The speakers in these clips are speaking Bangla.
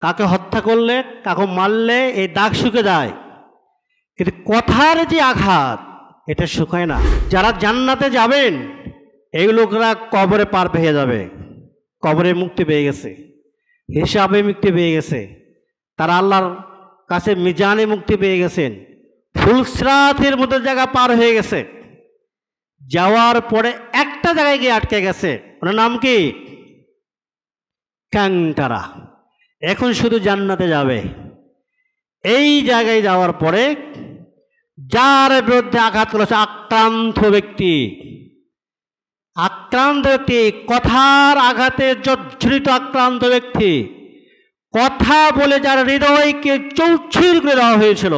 কাকে হত্যা করলে, কাকে মারলে এই দাগ শুকে যায়, কিন্তু কথার যে আঘাত এটা শুকায় না। যারা জান্নাতে যাবেন এই লোকেরা কবরে পার পেয়ে যাবে, কবরে মুক্তি পেয়ে গেছে, হিসাবে মুক্তি পেয়ে গেছে, তারা আল্লাহর কাছে মিজানে মুক্তি পেয়ে গেছেন, ফুলসরাতের মতো জায়গা পার হয়ে গেছে। যাওয়ার পরে একটা জায়গায় গিয়ে আটকে গেছে, ওনার নাম কি? কাংটারা। এখন শুধু জান্নাতে যাবে। এই জায়গায় যাওয়ার পরে যার বিরুদ্ধে আঘাত করেছে আক্রান্ত ব্যক্তি, আক্রান্ত ব্যক্তি, কথার আঘাতে জর্জরিত আক্রান্ত ব্যক্তি, কথা বলে যার হৃদয়কে চৌচির করে দেওয়া হয়েছিল,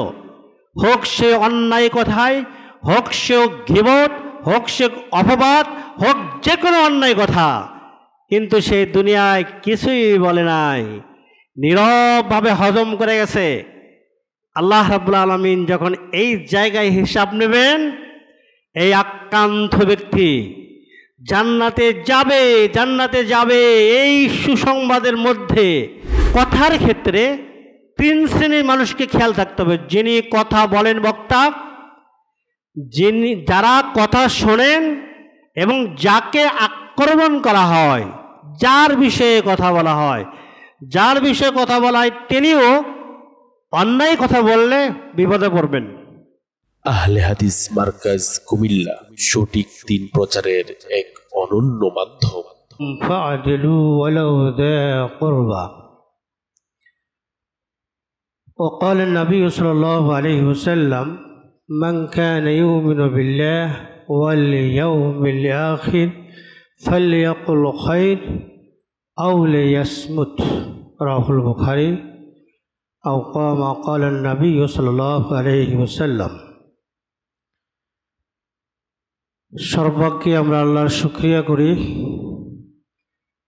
হোক সে অন্যায় কথায়, হোক সে গীবত, হোক সে অপবাদ, হোক যে কোনো অন্যায় কথা, কিন্তু সে দুনিয়ায় কিছুই বলে নাই, নীরবভাবে হজম করে গেছে। আল্লাহ রাব্বুল আলামিন যখন এই জায়গায় হিসাব নেবেন, এই আক্রান্ত ব্যক্তি জান্নাতে যাবে, জান্নাতে যাবে। এই সুসংবাদের মধ্যে কথার ক্ষেত্রে তিন শ্রেণীর মানুষকে খেয়াল থাকতে হবে। যিনি কথা বলেন বক্তা, যারা কথা শোনেন, এবং যাকে আক্রমণ করা হয়, যার বিষয়ে কথা বলা হয়, যার বিষয়ে কথা বলা হয় তিনিও অন্যায় কথা বললে বিপদে পড়বেন। আহলে হাদিস মার্কাজ কুমিল্লা সঠিক দিন প্রচারের এক অনন্য মাধ্যম। ফা'দিলু ওয়ালাউ যা কুরবা। وقال النبي صلى الله عليه وسلم من كان يؤمن بالله واليوم الآخر فليقل خير أو ليصمت، رواه البخاري أو كما قال النبي صلى الله عليه وسلم। সর্বাগ্যে আমরা আল্লাহর শুকরিয়া করি,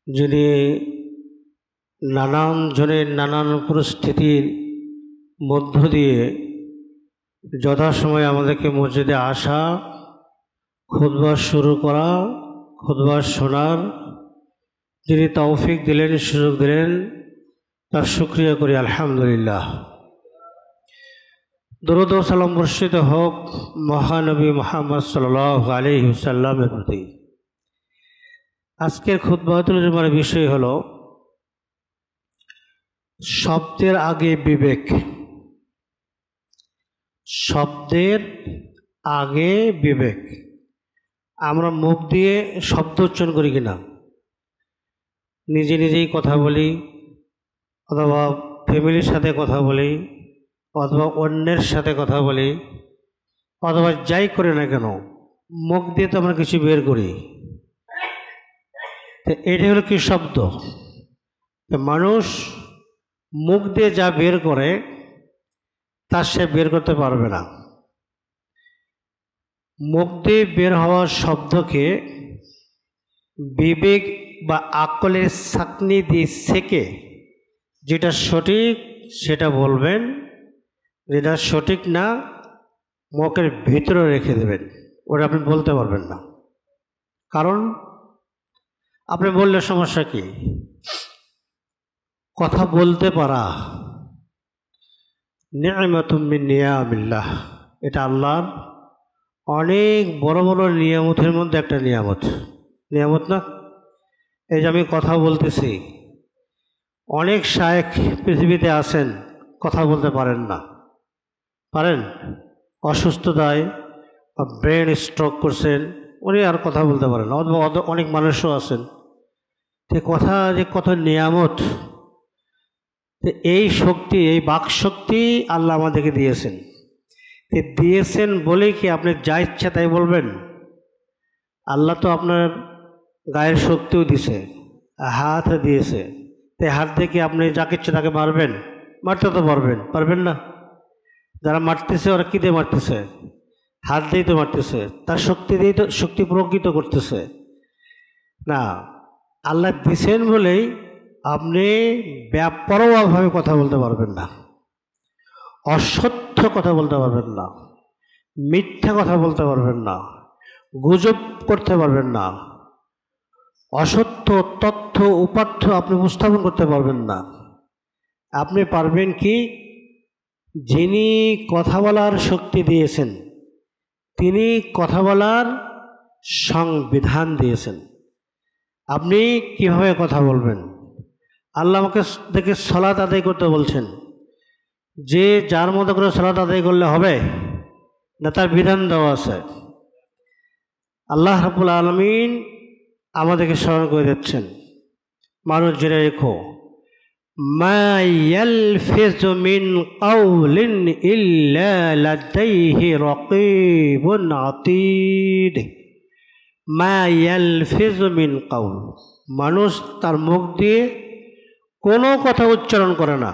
যিনি নানান জনের নানান পরিস্থিতির মধ্য দিয়ে যথাসময়ে আমাদেরকে মসজিদে আসা, খুতবা শুরু করা, খুতবা শোনার যিনি তৌফিক দিলেন, সুযোগ দিলেন, তার শুকরিয়া করি আলহামদুলিল্লাহ। দরুদ ও সালাম বর্ষিত হোক মহানবী মুহাম্মদ সাল্লাল্লাহু আলাইহি ওয়াসাল্লামের প্রতি। আজকের খুতবাতুল জুমার বিষয় হলো শব্দের আগে বিবেক। শব্দের আগে বিবেক। আমরা মুখ দিয়ে শব্দ উচ্চারণ করি কিনা, নিজে নিজেই কথা বলি, অথবা ফ্যামিলির সাথে কথা বলি, অথবা অন্যের সাথে কথা বলি, অথবা যাই করি না কেন মুখ দিয়ে তো আমরা কিছু বের করি। তো এটা হলো কি শব্দ? মানুষ মুখ দিয়ে যা বের করে তা সে বের করতে পারবে না। মুখ দিয়ে বের হওয়ার শব্দকে বিবেক বা আকলের ছাঁকনি দিয়ে সেকে যেটা সঠিক সেটা বলবেন, যেটা সঠিক না মুখের ভিতরে রেখে দেবেন, ওটা আপনি বলতে পারবেন না। কারণ আপনি বললে সমস্যা কি? কথা বলতে পারা নি'মাতুম মিন নিয়ামিল্লাহ, এটা আল্লাহর অনেক বড় বড় নিয়ামতের মধ্যে একটা নিয়ামত। নিয়ামত না? এই যে আমি কথা বলতেছি, অনেক শায়েখ পৃথিবীতে আছেন কথা বলতে পারেন না। পারেন? অসুস্থতায় ব্রেন স্ট্রোক করছেন, উনি আর কথা বলতে পারেন না। অনেক মানুষও আছেন। তো কথা যে কত নিয়ামত, তো এই শক্তি, এই বাক শক্তি আল্লাহ আমাদেরকে দিয়েছেন। দিয়েছেন বলেই কি আপনি যা ইচ্ছা তাই বলবেন? আল্লাহ তো আপনার গায়ের শক্তিও দিছে, হাত দিয়েছে। তাই হাত দিয়ে কি আপনি যাকে ইচ্ছে তাকে মারবেন? মারতে তো পারবেন না। যারা মারতেছে ওরা কী দিয়ে মারতেছে? হাত দিয়েই তো মারতেছে, তার শক্তি দিয়েই তো শক্তি প্রকৃত করতেছে না। আল্লাহ দিছেন বলেই আপনি বেপরোয়াভাবে কথা বলতে পারবেন না, অসত্য কথা বলতে পারবেন না, মিথ্যা কথা বলতে পারবেন না, গুজব করতে পারবেন না, অসত্য তথ্য উপাত্য আপনি উপস্থাপন করতে পারবেন না। আপনি পারবেন কি? যিনি কথা বলার শক্তি দিয়েছেন তিনি কথা বলার সংবিধান দিয়েছেন। আপনি কিভাবে কথা বলবেন? আল্লাহ আমাকে দেখে সালাত আদায় করতে বলছেন, যে যার মতো করে সালাত আদায় করলে হবে না, তার বিধান দেওয়া আছে। আল্লাহ রাব্বুল আলামিন আমাদেরকে স্মরণ করে দিচ্ছেন, মানুষ জেনে রেখো, মা ইয়ালফিযু মিন কাওলিন ইল্লা লাদাইহি রাকীবুন আতীদ। মা ইয়ালফিযু মিন কাওল, মানুষ তার মুখ দিয়ে কোনো কথা উচ্চারণ করে না।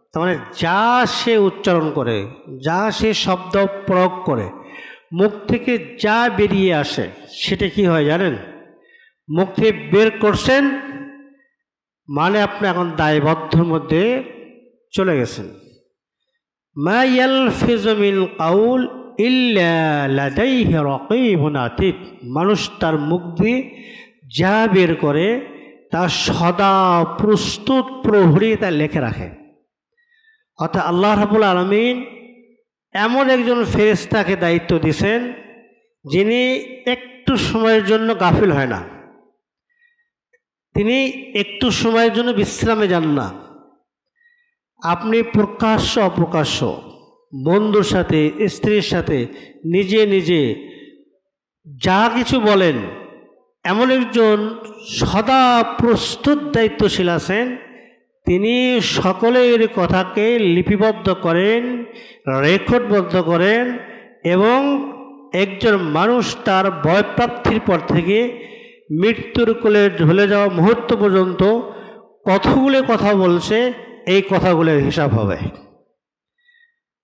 তার মানে যা সে উচ্চারণ করে, যা সে শব্দ প্রয়োগ করে, মুখ থেকে যা বেরিয়ে আসে সেটা কি হয় জানেন? মুখ থেকে বের করছেন মানে আপনি এখন দায়বদ্ধর মধ্যে চলে গেছেন। মা ইয়ালফিযু মিন কাউল ইল্লা লাদাইহি রাকীবুন আতীদ, মানুষ তার মুখ দিয়ে যা বের করে তা সদা প্রস্তুত প্রহরী তা লিখে রাখে। অর্থাৎ আল্লাহ রাব্বুল আলামিন এমন একজন ফেরেশতাকে দায়িত্ব দিয়েছেন যিনি একটু সময়ের জন্য গাফিল হয় না, তিনি একটু সময়ের জন্য বিশ্রামে যান না। আপনি প্রকাশ্য অপ্রকাশ্য, বন্ধুর সাথে, স্ত্রীর সাথে, নিজে নিজে যা কিছু বলেন, এমন একজন সদা প্রস্তুত দায়িত্বশীল আছেন, তিনি সকলের কথাকে লিপিবদ্ধ করেন, রেকর্ডবদ্ধ করেন এবং একজন মানুষ তার বয়প্রাপ্তির পর থেকে মৃত্যুর কোলে ঢলে যাওয়া মুহূর্ত পর্যন্ত কতগুলো কথা বলছে, এই কথাগুলোর হিসাব হবে।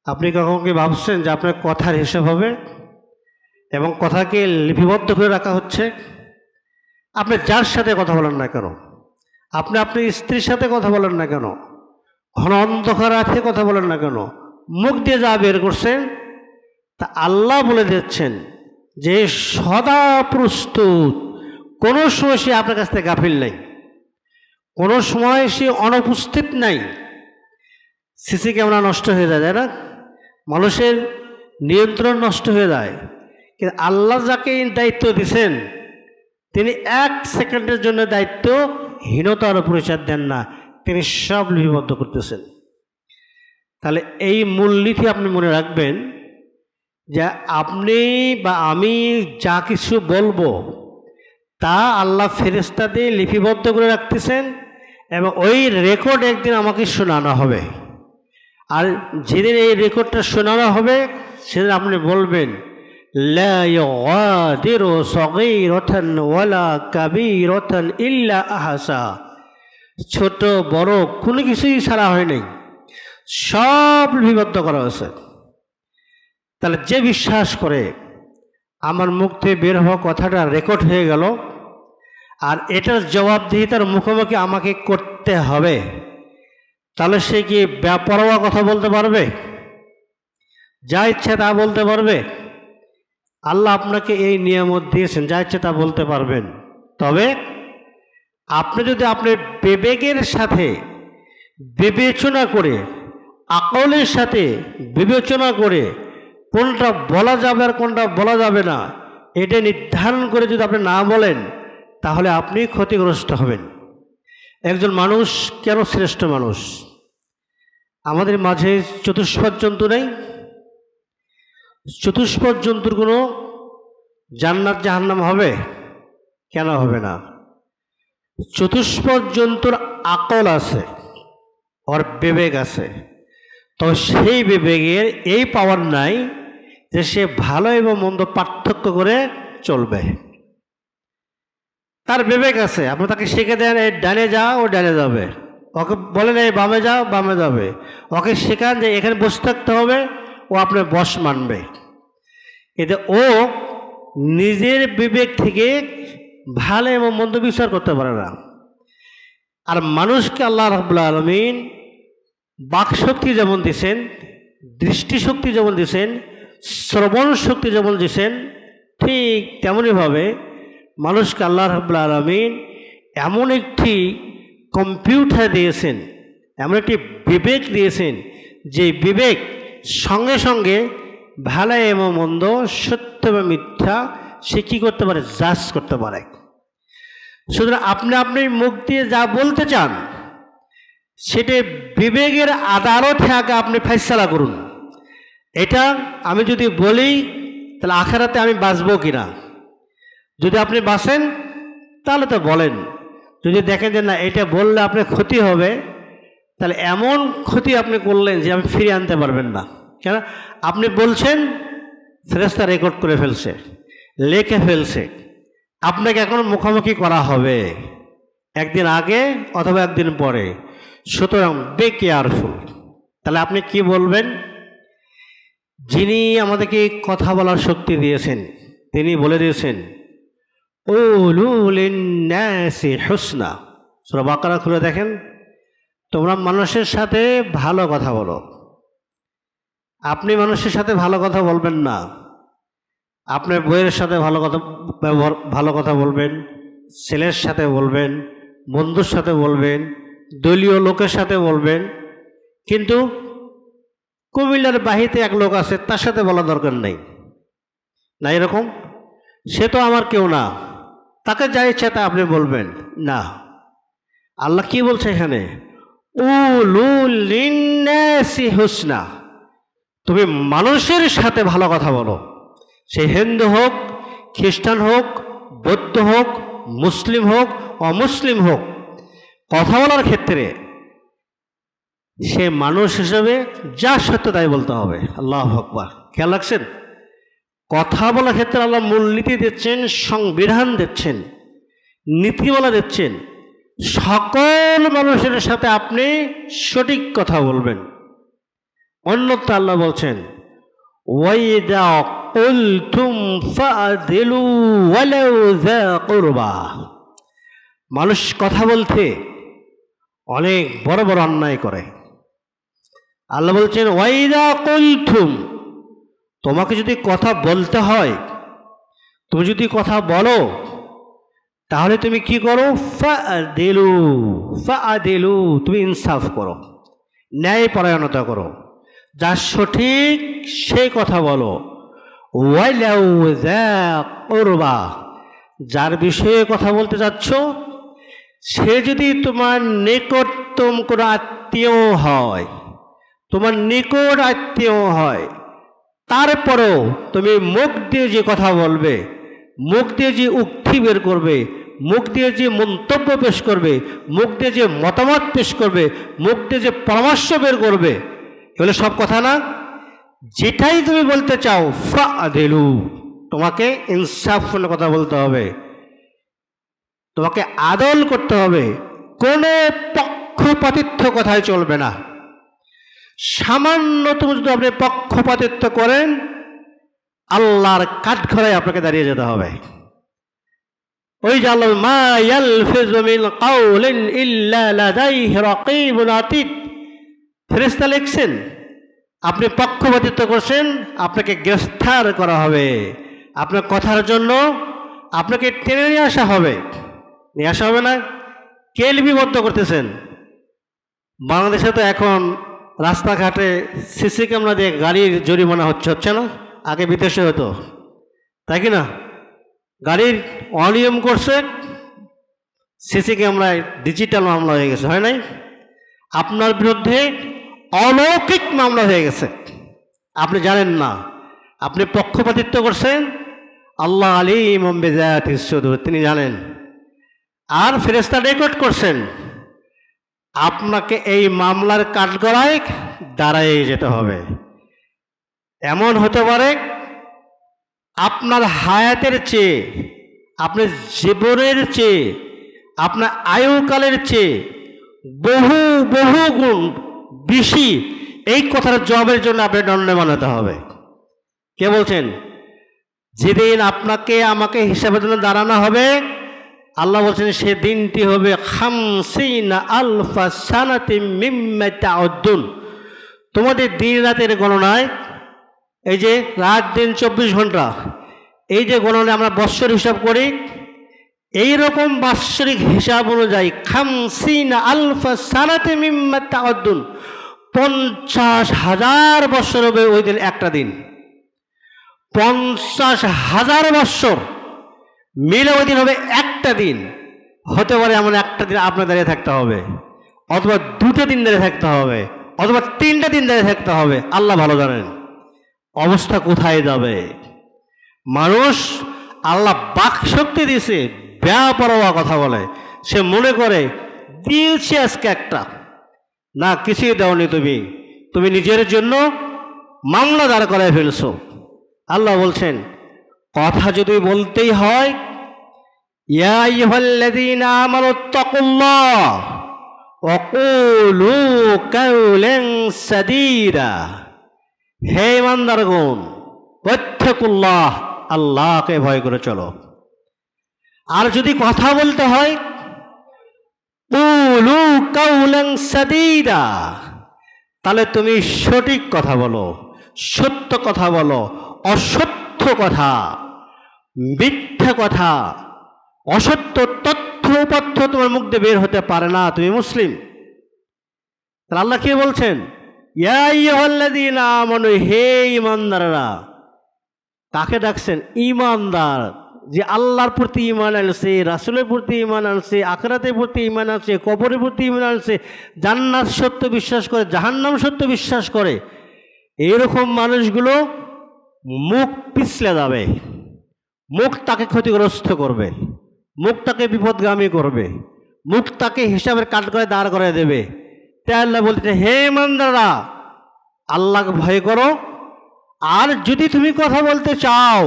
আপনি কখন কি ভাবছেন যে আপনার কথার হিসাব হবে এবং কথাকে লিপিবদ্ধ করে রাখা হচ্ছে? আপনি যার সাথে কথা বলেন না কেন, আপনি আপনার স্ত্রীর সাথে কথা বলেন না কেন, ঘন অন্ধকার রাতে কথা বলেন না কেন, মুখ দিয়ে যা বের করছেন তা আল্লাহ বলে দিচ্ছেন যে সদা প্রস্তুত। কোনো সময় সে আপনার কাছ থেকে গাফিল নাই, কোনো সময় সে অনুপস্থিত নাই। সিসি ক্যামেরা নষ্ট হয়ে যায়, তাই না? মানুষের নিয়ন্ত্রণ নষ্ট হয়ে যায়, কিন্তু আল্লাহ যাকে দায়িত্ব দিয়েছেন তিনি এক সেকেন্ডের জন্য দায়িত্বহীনতার পরিচয় দেন না, তিনি সব লিপিবদ্ধ করতেছেন। তাহলে এই মূলনীতি আপনি মনে রাখবেন যে আপনি বা আমি যা কিছু বলবো তা আল্লাহ ফেরেশতা দিয়ে লিপিবদ্ধ করে রাখতেছেন এবং ওই রেকর্ড একদিন আমাকে শোনানো হবে। আর যেদিন এই রেকর্ডটা শোনানো হবে সেদিন আপনি বলবেন, লা ইউগাদিরু সগীরাতান ওয়ালা কাবীরাতান ইল্লা আহসা। ছোট বড় কোনো কিছুই ছাড়া হয় নাই, সব লিপিবদ্ধ করা হয়েছে। তাহলে যে বিশ্বাস করে আমার মুখ থেকে বের হওয়া কথাটা রেকর্ড হয়ে গেল আর এটার জবাবদিহিতার মুখোমুখি আমাকে করতে হবে, তাহলে সে কি বেপরোয়া কথা বলতে পারবে? যা ইচ্ছে তা বলতে পারবে? আল্লাহ আপনাকে এই নিয়ামত দিয়েছেন, যা ইচ্ছে তা বলতে পারবেন। তবে আপনি যদি আপনার বিবেকের সাথে বিবেচনা করে, আকলের সাথে বিবেচনা করে কোনটা বলা যাবে আর কোনটা বলা যাবে না এটা নির্ধারণ করে যদি আপনি না বলেন তাহলে আপনি ক্ষতিগ্রস্ত হবেন। একজন মানুষ কেন শ্রেষ্ঠ মানুষ? আমাদের মাঝে চতুষ্পদ জন্তু নেই? চতুষ্পদ জন্তুর কোনো জান্নাত জাহান্নাম হবে? কেন হবে না? চতুষ্পদ জন্তুর আকল আছে, ওর বিবেক আছে, তবে সেই বিবেকের এই পাওয়ার নাই যে সে ভালো এবং মন্দ পার্থক্য করে চলবে। তার বিবেক আছে, আপনি তাকে শিখে দেন এই ডানে যা, ও ডানে যাবে। ওকে বলেন এই বামে যাও, বামে যাবে। ওকে শেখান যে এখানে বসে থাকতে হবে, ও আপনার বস মানবে। এতে ও নিজের বিবেক থেকে ভালো এবং মন্দ বিচার করতে পারে না। আর মানুষকে আল্লাহ রাব্বুল আলামিন বাকশক্তি যেমন দিয়েছেন, দৃষ্টিশক্তি যেমন দিয়েছেন, শ্রবণ শক্তি যেমন দিয়েছেন, ঠিক তেমনইভাবে মানুষকে আল্লাহ রাব্বুল আলামিন এমন একটি কম্পিউটার দিয়েছেন, এমন একটি বিবেক দিয়েছেন, যে বিবেক সঙ্গে সঙ্গে ভালো এবং মন্দ, সত্য বা মিথ্যা সে কী করতে পারে, জাজ করতে পারে। সুতরাং আপনি আপনি মুখ দিয়ে যা বলতে চান সেটা বিবেকের আদালতে আগে আপনি ফয়সালা করুন। এটা আমি যদি বলি তাহলে আখেরাতে আমি বাঁচবো কিনা, যদি আপনি বাঁচেন তাহলে তো বলেন, যদি দেখেন যে না এটা বললে আপনার ক্ষতি হবে, তাহলে এমন ক্ষতি আপনি করলেন যে আপনি ফিরে আনতে পারবেন না। কেন আপনি বলছেন, ফেরেশতা রেকর্ড করে ফেলছে, লিখে ফেলছে, আপনাকে এখন মুখোমুখি করা হবে একদিন আগে অথবা একদিন পরে। সুতরাং বি কেয়ারফুল। তাহলে আপনি কি বলবেন? যিনি আমাদেরকে কথা বলার শক্তি দিয়েছেন তিনি বলে দিয়েছেন, কুলু লিন্নাসি হুসনা। সূরা বাকারা খুলে দেখেন, তোমরা মানুষের সাথে ভালো কথা বলো। আপনি মানুষের সাথে ভালো কথা বলবেন না, আপনার বইয়ের সাথে ভালো কথা বলবেন, ছেলের সাথে বলবেন, বন্ধুর সাথে বলবেন, দলীয় লোকের সাথে বলবেন। কিন্তু কুমিল্লার বাহিতে এক লোক আছে, তার সাথে বলা দরকার নেই না, এরকম সে তো আমার কেউ না, তাকে যা ইচ্ছা তা আপনি বলবেন না। আল্লাহ কি বলছে এখানে? উলু লিন্নাসি হুসনা, তুমি মানুষের সাথে ভালো কথা বলো। সে হিন্দু হোক, খ্রিস্টান হোক, বৌদ্ধ হোক, মুসলিম হোক, অমুসলিম হোক, কথা বলার ক্ষেত্রে সে মানুষ হিসেবে যা সত্য তাই বলতে হবে। আল্লাহু আকবার। খেয়াল রাখছেন, কথা বলার ক্ষেত্রে আল্লাহ মূলনীতি দিচ্ছেন, সংবিধান দিচ্ছেন, নীতিমালা দিচ্ছেন। সকল মানুষের সাথে আপনি সঠিক কথা বলবেন। অন্যত্র আল্লাহ বলছেন, ওয়াইদা কুলতুম ফাদিলু ওয়ালাউ যা কুরবা। মানুষ কথা বলতে অনেক বড় বড় অন্যায় করে। আল্লাহ বলছেন, ওয়াইদা কুলতুম, তোমাকে যদি কথা বলতে হয়, তুমি যদি কথা বলো, তাহলে তুমি কি করো? ফাদিলু, ফাদিলু, তুমি ইনসাফ করো, ন্যায় পরায়ণতা করো, যা সঠিক সেই কথা বলো। ওয়ালাউ যা কুরবা, যার বিষয়ে কথা বলতে যাচ্ছ সে যদি তোমার নিকটতম কোনো আত্মীয় হয়, তোমার নিকট আত্মীয় হয়, তারপরেও তুমি মুখ দিয়ে যে কথা বলবে, মুখ দিয়ে যে উক্তি বের করবে, মুখ দিয়ে যে মন্তব্য পেশ করবে, মুখ দিয়ে যে মতামত পেশ করবে, মুখ দিয়ে যে পরামর্শ বের করবে, এগুলো সব কথা না। যেটাই তুমি বলতে চাও, ফাদিলু, তোমাকে ইনসাফপূর্ণ কথা বলতে হবে, তোমাকে আদল করতে হবে, কোনো পক্ষপাতিত্ব কথায় চলবে না। সামান্য তুমি যদি আপনি পক্ষপাতিত্ব করেন, আল্লাহর কাঠগড়ায় আপনাকে দাঁড়িয়ে যেতে হবে। ওই যে আল্লাহ, মা ইয়ালফিযু মিন কাওলিন ইল্লা লাদাইহি রাকীবুন আতীদ, ফেরেশতা লিখছেন আপনি পক্ষপাতিত্ব করছেন, আপনাকে গ্রেফতার করা হবে, আপনার কথার জন্য আপনাকে টেনে নিয়ে আসা হবে। নিয়ে আসা হবে না, কে লিপিবদ্ধ করতেছেন? বাংলাদেশে তো এখন রাস্তাঘাটে সিসি ক্যামেরা দিয়ে গাড়ির জরিমানা হচ্ছে না? আগে বিদেশে হতো, তাই কি না? গাড়ির অনিয়ম করছে, সিসি ক্যামেরায় ডিজিটাল মামলা হয়ে গেছে, হয় নাই? আপনার বিরুদ্ধে অলৌকিক মামলা হয়ে গেছে, আপনি জানেন না, আপনি পক্ষপাতিত্ব করছেন। আল্লাহ আলিম বিযাতিস সুদূর, তিনি জানেন। আর ফেরেশতা রেকর্ড করছেন, আপনাকে এই মামলার কাঠগড়ায় দাঁড়ায় যেতে হবে। এমন হতে পারে আপনার হায়াতের চেয়ে, আপনার জীবনের চেয়ে, আপনার আয়ুকালের চেয়ে বহু বহু গুণ বেশি এই কথার জবাবের জন্য আপনি দণ্ডায়মান হতে হবে। কে বলছেন? যেদিন আপনাকে আমাকে হিসাবের জন্য দাঁড়ানো হবে, আল্লাহ বলছেন সে দিনটি হবে 50,000 সানাতিন মিম্মা তাউদ্দুন। তোমাদের দিন রাতের গণনায়, এই যে রাত দিন 24 ঘন্টা, এই যে গণনায় আমরা বৎসর হিসাব করি, এই রকম বাৎসরিক হিসাব অনুযায়ী 50,000 সানাতিন মিম্মা তাউদ্দুন, 50,000 বছর হবে ওই দিন একটা দিন। 50,000 বছর মিলে ওই দিন হবে একটা দিন। হতে পারে এমন একটা দিন আপনার দাঁড়িয়ে থাকতে হবে, অথবা 2টা দিন দাঁড়িয়ে থাকতে হবে, অথবা 3টা দিন দাঁড়িয়ে থাকতে হবে। আল্লাহ ভালো জানেন অবস্থা কোথায় যাবে। মানুষ আল্লাহ বাক শক্তি দিয়েছে, বেপরোয়া কথা বলে। সে মনে করে দিয়েছি আজকে একটা, না কিছুই দাওনি। তুমি নিজের জন্য মামলা দাঁড় করায় ফেলছো। আল্লাহ বলছেন কথা যদি বলতেই হয়, ইয়া আইয়ুহাল্লাযীনা আমানুত্তাকুল্লাহ ওয়া কুলু কাওলান সাদীদা, হে ইমানদারগণ ওয়াত্তাকুল্লাহ, আল্লাহকে ভয় করে চলো। আর যদি কথা বলতে হয়, কুলু কাওলান সাদীদা, তাহলে তুমি সঠিক কথা বলো, সত্য কথা বলো। অসত্য কথা, মিথ্যা কথা, অসত্য তথ্য উপাত্য তোমার মুখ দিয়ে বের হতে পারে না। তুমি মুসলিম। তাহলে আল্লাহ কি বলছেন? ইয়া আইয়ুহাল্লাযীনা আমানু, হে ঈমানদাররা। কাকে ডাকছেন? ঈমানদার, যে আল্লাহর প্রতি ঈমান আনছে, রাসূলের প্রতি ঈমান আনছে, আখিরাতের প্রতি ঈমান আনছে, কবরের প্রতি ঈমান আনছে, জান্নাত সত্য বিশ্বাস করে, জাহান্নাম সত্য বিশ্বাস করে। এইরকম মানুষগুলো মুখ পিছলে যাবে, মুখ তাকে ক্ষতিগ্রস্ত করবে, মুখ তাকে বিপদগামী করবে, মুখ তাকে হিসাবের কাঠগড়ায় দাঁড় করে দেবে। তাই আল্লাহ বলতে, হে ইমানদাররা, আল্লাহকে ভয় করো। আর যদি তুমি কথা বলতে চাও,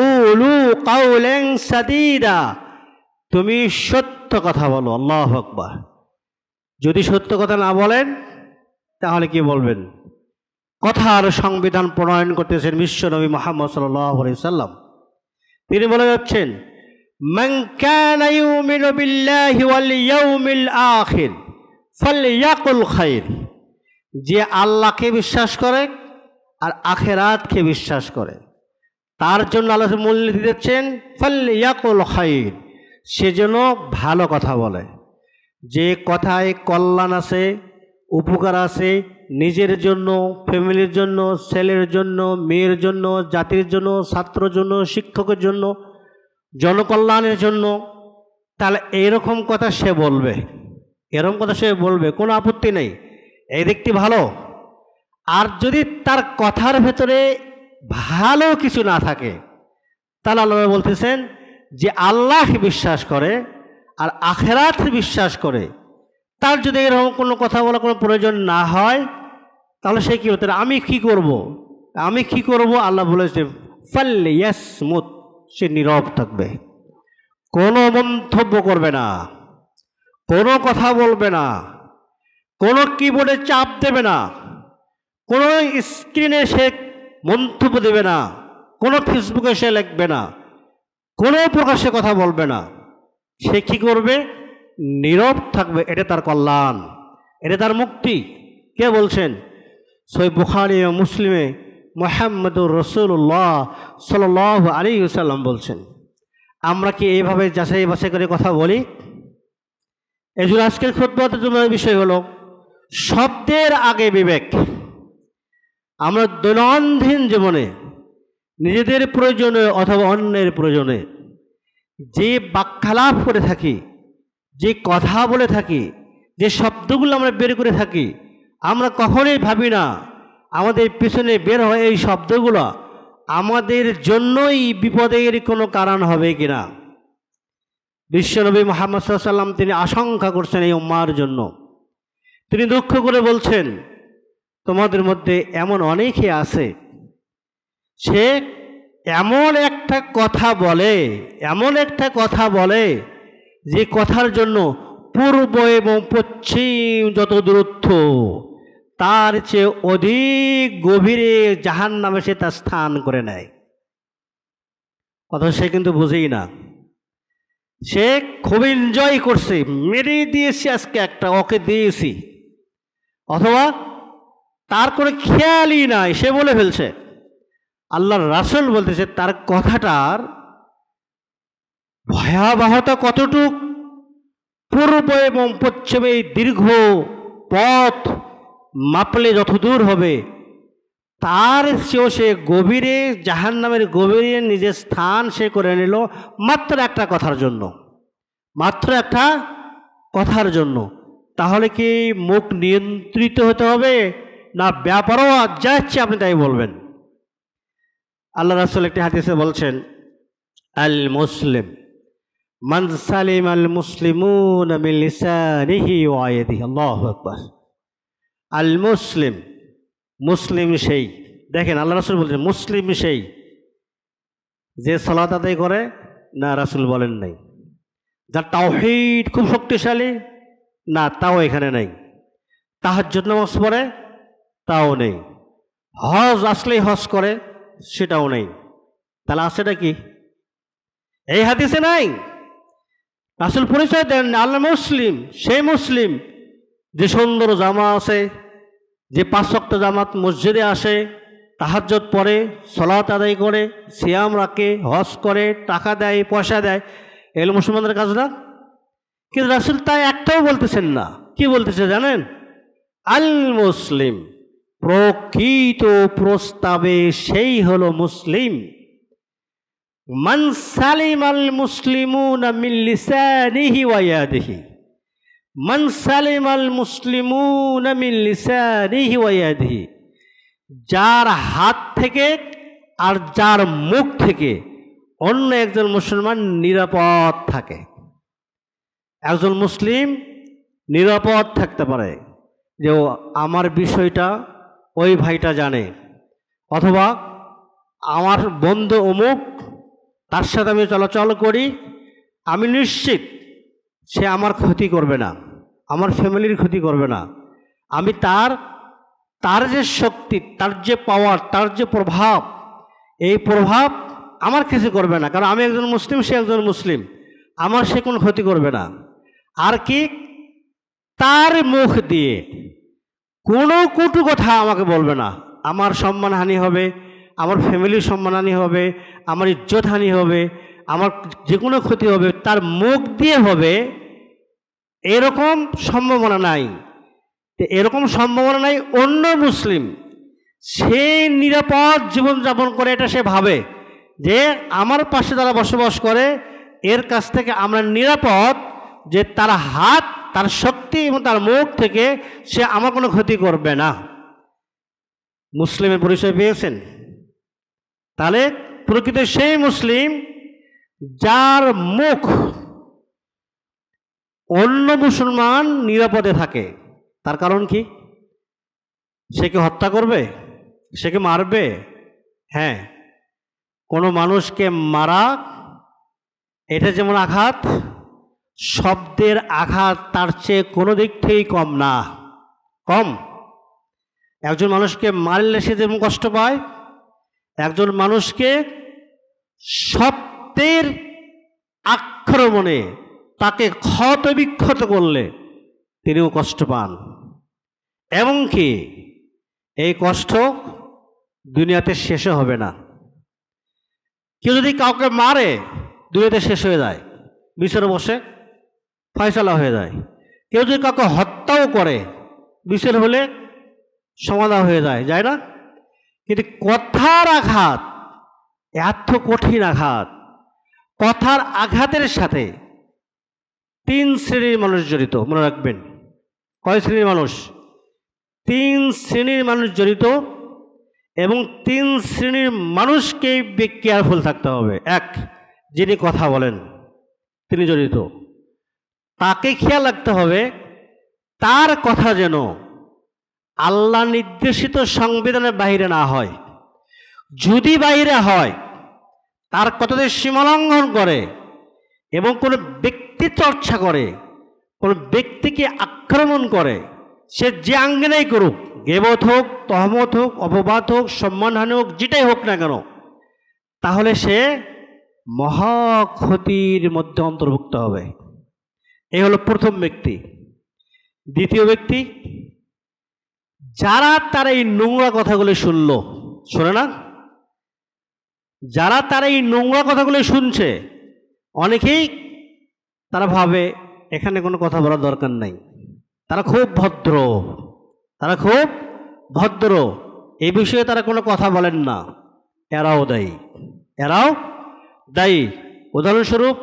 উলু কাওলান সাদীদা, তুমি সত্য কথা বলো। আল্লাহু আকবার। যদি সত্য কথা না বলেন তাহলে কি বলবেন? কথার সংবিধান প্রণয়ন করতেছেন বিশ্বনবী মুহাম্মদ সাল্লাল্লাহু আলাইহি সাল্লাম। তিনি বলে যাচ্ছেন, মান কানা ইউমিনু বিল্লাহি ওয়াল ইয়াউমিল আখির ফালইয়াকুল খাইর, যে আল্লাহকে বিশ্বাস করে আর আখিরাতকে বিশ্বাস করে তার জন্য আল্লাহ মূল্য দিচ্ছেন ফালইয়াকুল খাইর, সেজন্য ভালো কথা বলে। যে কথায় কল্যাণ আছে, উপকার আছে, নিজের জন্য, ফ্যামিলির জন্য, ছেলের জন্য, মেয়ের জন্য, জাতির জন্য, ছাত্রের জন্য, শিক্ষকের জন্য, জনকল্যাণের জন্য, তাহলে এরকম কথা সে বলবে, এরকম কথা সে বলবে, কোনো আপত্তি নেই, এই দিকটি ভালো। আর যদি তার কথার ভেতরে ভালো কিছু না থাকে, তাহলে আল্লাহ বলতেছেন যে আল্লাহ বিশ্বাস করে আর আখিরাত বিশ্বাস করে, তার যদি এরকম কোনো কথা বলার কোনো প্রয়োজন না হয়, তাহলে সে কী হতে, আমি কি করব, আমি কি করব? আল্লাহ বলেছে ফালইয়াসমুত, সে নীরব থাকবে, কোনো মন্তব্য করবে না, কোনো কথা বলবে না, কোনো কিবোর্ডে চাপ দেবে না, কোনো স্ক্রিনে সে মন্তব্য দেবে না, কোনো ফেসবুকে সে লিখবে না, কোনো প্রকাশ্যে কথা বলবে না। সে কি করবে? নীরব থাকবে। এটা তার কল্যাণ, এটা তার মুক্তি। কে বলছেন? সহিহ বুখারী ও মুসলিমে মুহাম্মদুর রাসূলুল্লাহ সাল্লাল্লাহু আলাইহি ওয়াসাল্লাম বলছেন। আমরা কি এইভাবে যাচাই বাছাই করে কথা বলি? এই জন্য আজকের খুতবাতের জন্য বিষয় হলো শব্দের আগে বিবেক। আমরা দৈনন্দিন জীবনে নিজেদের প্রয়োজনে অথবা অন্যের প্রয়োজনে যে বাক্যালাপ করে থাকি, যে কথা বলে থাকি, যে শব্দগুলো আমরা বের করে থাকি, আমরা কখনোই ভাবি না আমাদের পিছনে বের হয় এই শব্দগুলো আমাদের জন্যই বিপদের কোনো কারণ হবে কিনা। বিশ্বনবী মুহাম্মদ সাল্লাল্লাহু আলাইহি ওয়াসাল্লাম তিনি আশঙ্কা করছেন এই উম্মার জন্য। তিনি দুঃখ করে বলছেন, তোমাদের মধ্যে এমন অনেকে আছে, সে এমন একটা কথা বলে, এমন একটা কথা বলে যে কথার জন্য পূর্ব এবং পশ্চিম যত দূরত্ব, তার চেয়ে অধিক গভীরে জাহান্নামে সে তার স্থান করে নেয়। কথা সে কিন্তু বুঝেই না, সে খুব এনজয় করছে, মেরে দিয়েছি আজকে একটা, ওকে দিয়েছি, অথবা তার কোনো খেয়ালই নাই, সে বলে ফেলছে। আল্লাহর রাসূল বলতেছে তার কথাটার ভয়াবহতা কতটুক, পূর্ব এবং পশ্চিমে দীর্ঘ পথ মাপলে যতদূর হবে তার চেয়েও সে গভীরে, জাহান্নামের গভীরে নিজের স্থান সে করে নিল মাত্র একটা কথার জন্য, মাত্র একটা কথার জন্য। তাহলে কি মুখ নিয়ন্ত্রিত হতে হবে, না ব্যাপারও যা ইচ্ছে আপনি তাই বলবেন? আল্লাহ রাসূল একটি হাদিসে বলছেন, আল মুসলিম মান সালিম আল মুসলিমুন মিন লিসানিহি ওয়া ইয়াদিহি। আল্লাহু আকবার। আল মুসলিম, মুসলিম সেই, দেখেন আল্লাহ রাসূল বলছেন মুসলিম সেই যে সালাত আদায় করে, না রাসূল বলেন নাই। যার তাওহীদ খুব শক্তিশালী, না তাও এখানে নেই। তাহাজ্জুদ নামাজ পড়ে, তাও নেই। হজ আসলেই হজ করে, সেটাও নেই। তাহলে আছেটা কি? এই হাদিসে নাই। রাসূল পরিচয় দেন আল্লাহ মুসলিম, সেই মুসলিম যে সুন্দর জামা আছে, যে 5 ওয়াক্ত জামাত মসজিদে আসে, তাহাজ্জুদ পড়ে, সালাত আদায় করে, সিয়াম রাখে, হজ করে, টাকা দেয়, পয়সা দেয়, এগুলো মুসলমানদের কাজ না? কিন্তু রাসূল তাই একটাও বলতেছেন না। কি বলতেছে জানেন? আল মুসলিম, প্রকৃত প্রস্তাবে সেই হলো মুসলিম। মান সালিম আল মুসলিমুনা মিন লিসানিহি ওয়া ইয়াদিহি। মান সালিম আল মুসলিমুনা মিন লিসানিহি ওয়া ইয়াদিহি, যার হাত থেকে আর যার মুখ থেকে অন্য একজন মুসলমান নিরাপদ থাকে। একজন মুসলিম নিরাপদ থাকতে পারে যে আমার বিষয়টা ওই ভাইটা জানে, অথবা আমার বন্ধু অমুক, তার সাথে আমি চলাচল করি, আমি নিশ্চিত সে আমার ক্ষতি করবে না, আমার ফ্যামিলির ক্ষতি করবে না। আমি তার যে শক্তি, তার যে পাওয়ার, তার যে প্রভাব, এই প্রভাব আমার কিছু করবে না, কারণ আমি একজন মুসলিম, সে একজন মুসলিম, আমার সে কোনো ক্ষতি করবে না। আর কি, তার মুখ দিয়ে কোনো কটু কথা আমাকে বলবে না। আমার সম্মানহানি হবে, আমার ফ্যামিলির সম্মানহানি হবে, আমার ইজ্জতহানি হবে, আমার যে কোনো ক্ষতি হবে, তার মুখ দিয়ে হবে, এরকম সম্ভাবনা নাই। এরকম সম্ভাবনা নাই। অন্য মুসলিম সে নিরাপদ জীবনযাপন করে, এটা সে ভাবে যে আমার পাশে যারা বসবাস করে এর কাছ থেকে আমরা নিরাপদ, যে তার হাত, তার শক্তি এবং তার মুখ থেকে সে আমার কোনো ক্ষতি করবে না। মুসলিমের পরিচয় পেয়েছেন? তাহলে প্রকৃত সেই মুসলিম যার মুখ অন্য মুসলমান নিরাপদে থাকে। তার কারণ কি? সে কি হত্যা করবে? সে কি মারবে? হ্যাঁ, কোনো মানুষকে মারা এটা যেমন আঘাত, শব্দের আঘাত তার চেয়ে কোনো দিক থেকেই কম না, কম। একজন মানুষকে মারলে সে যেমন কষ্ট পায়, একজন মানুষকে শব্দের আক্রমণে তাকে ক্ষত বিক্ষত করলে তিনিও কষ্ট পান। এমনকি এই কষ্ট দুনিয়াতে শেষও হবে না। কেউ যদি কাউকে মারে দুনিয়াতে শেষ হয়ে যায়, বিচারে বসে ফয়সালা হয়ে যায়। কেউ যদি কাউকে হত্যাও করে বিচার হলে সমাধান হয়ে যায়, যায় না? কিন্তু কথার আঘাত এত কঠিন আঘাত। কথার আঘাতের সাথে 3 শ্রেণীর মানুষ জড়িত, মনে রাখবেন। কয় শ্রেণীর মানুষ? 3 শ্রেণীর মানুষ জড়িত, এবং 3 শ্রেণীর মানুষকে কেয়ারফুল থাকতে হবে। 1, যিনি কথা বলেন তিনি জড়িত, তাকে খেয়াল রাখতে হবে তার কথা যেন আল্লাহ নির্দেশিত সংবিধানের বাইরে না হয়। যদি বাইরে হয়, তার কথাতে সীমালঙ্ঘন করে এবং কোনো ব্যক্তি চর্চা করে, কোনো ব্যক্তিকে আক্রমণ করে, সে যে আঙ্গিনাই করুক, গীবত হোক, তহমত হোক, অপবাদ হোক, সম্মানহানি হোক, যেটাই হোক না কেন, তাহলে সে মহা ক্ষতির মধ্যে অন্তর্ভুক্ত হবে। এই হলো প্রথম ব্যক্তি। দ্বিতীয় ব্যক্তি, যারা তার এই নোংরা কথাগুলো শুনলো, শোনে না, যারা তার এই নোংরা কথাগুলো শুনছে, অনেকেই তারা ভাবে এখানে কোনো কথা বলার দরকার নাই, তারা খুব ভদ্র, তারা খুব ভদ্র, এই বিষয়ে তারা কোনো কথা বলেন না। এরাও দায়ী, এরাও দায়ী। উদাহরণস্বরূপ,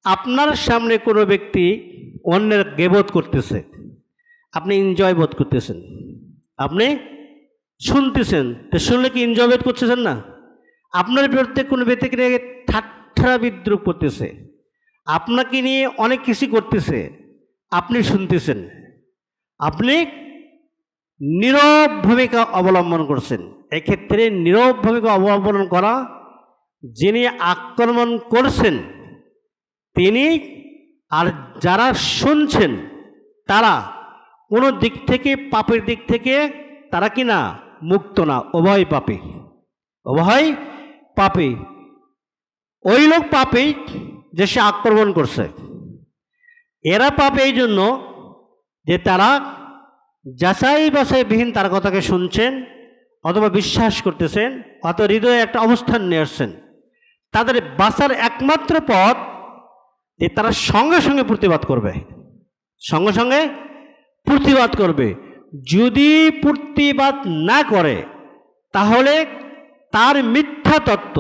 আপনার সামনে কোনো ব্যক্তি অন্যের গেবোধ করতেছে, আপনি এনজয় বোধ করতেছেন, আপনি শুনতেছেন, তো শুনলে কি এনজয় বোধ করতেছেন না? আপনার বিরুদ্ধে কোনো ব্যক্তিকে নিয়ে ঠাট্টা বিদ্রুপ করতেছে, আপনাকে নিয়ে অনেক কিছু করতেছে, আপনি শুনতেছেন, আপনি নীরব ভূমিকা অবলম্বন করছেন। এক্ষেত্রে নীরব ভূমিকা অবলম্বন করা, যিনি আক্রমণ করছেন তিনি আর যারা শুনছেন তারা কোনো দিক থেকে, পাপের দিক থেকে তারা কি না মুক্ত না, উভয় পাপী, উভয় পাপী। ওই লোক পাপী যে সে আক্রমণ করছে, এরা পাপী এই জন্য যে তারা যাচাই বাছাইবিহীন তার কথাকে শুনছেন অথবা বিশ্বাস করতেছেন, অথবা হৃদয়ে একটা অবস্থান নিয়ে আসছেন। তাদের বাঁচার একমাত্র পথ যে তারা সঙ্গে সঙ্গে প্রতিবাদ করবে, সঙ্গে সঙ্গে প্রতিবাদ করবে। যদি প্রতিবাদ না করে তাহলে তার মিথ্যা তত্ত্ব,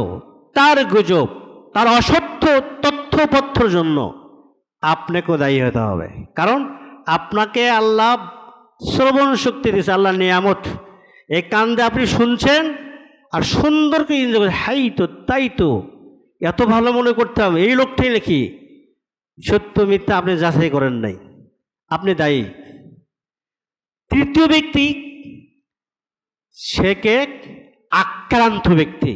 তার গুজব, তার অসত্য তথ্যপত্রের জন্য আপনাকেও দায়ী হতে হবে। কারণ আপনাকে আল্লাহ শ্রবণ শক্তি দিয়েছে, আল্লাহ নিয়ামত। এই কান দিয়ে আপনি শুনছেন আর সুন্দরকে এনজয় করছেন, হাই তো তাই তো, এত ভালো মনে করতাম, এই লোকটাই নাকি। সত্য মিথ্যা আপনি যাচাই করেন নাই, আপনি দায়ী। তৃতীয় ব্যক্তি, সেকে আক্রান্ত ব্যক্তি,